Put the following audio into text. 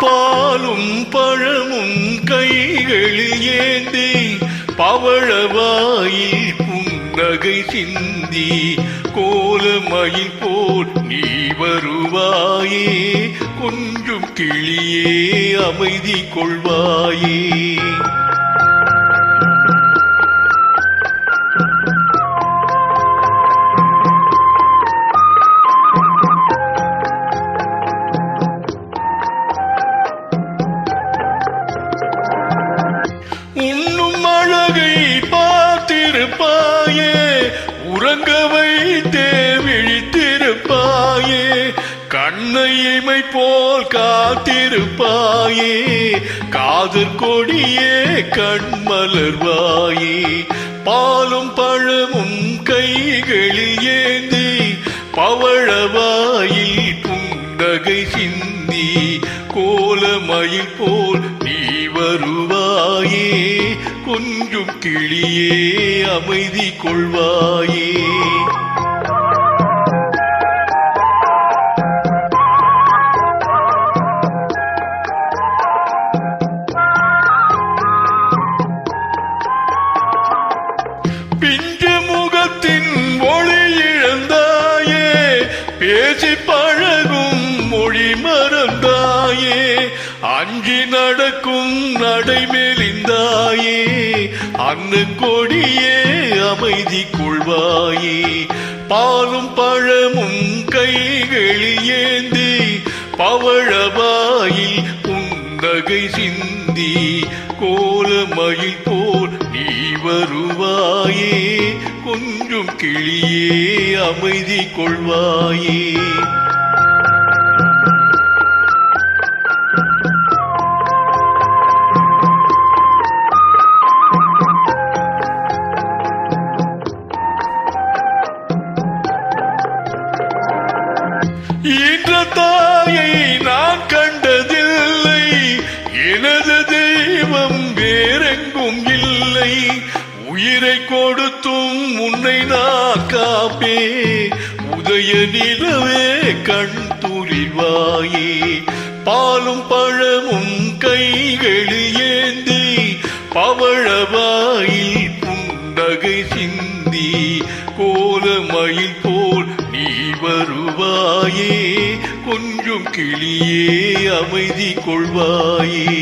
பாலும் பழமும் கைகளில் ஏந்தி பவழவாயில் புன்னகை சிந்தி கோலமயில் போல் நீ வருவாயே கொஞ்சம் கிளியே அமைதி கொள்வாயே. உன்னும் அழகை பார்த்திருப்பாயே உறங்க வைத்தே விழித்திருப்பாயே கண்ணைமை போல் காத்திருப்பாயே காதற் கொடியே கண்மலர்வாயே. பாலும் பழமும் கைகளில் ஏந்தி பவழவாயில் புன்னகை சிந்தி கோலமயில் போல் நீ வருவாயே கொஞ்சம் கிளியே அமைதி கொள்வாயே. பிஞ்சு முகத்தின் ஒளி இழந்தாயே பேசி பழகும் மொழி மறந்தாயே அஞ்சி நடக்கும் நடைமேலிந்தாயே அன்னு கொடியே அமைதி கொள்வாயே. பாலும் பழமும் கைகளில் ஏந்தி பவழவாயில் புன்னகை சிந்தி கோலமயில் போல் நீ வருவாயே கொஞ்சம் கிளியே அமைதி கொள்வாயே. ஈன்ற தாயை நான் கண்டதில்லை எனது தெய்வம் வேறெங்கும் இல்லை உயிரை கொடுத்தும் உன்னை நான் காப்பே உதய நிலவே கண் துளிவாயே. பாலும் பழமும் கைகளில் ஏந்தி பவழவாயில் புன்னகை சிந்தி கோலமயில் போல் நீ வருவாயே கொஞ்சம் கிளியே அமைதி கொள்வாயே.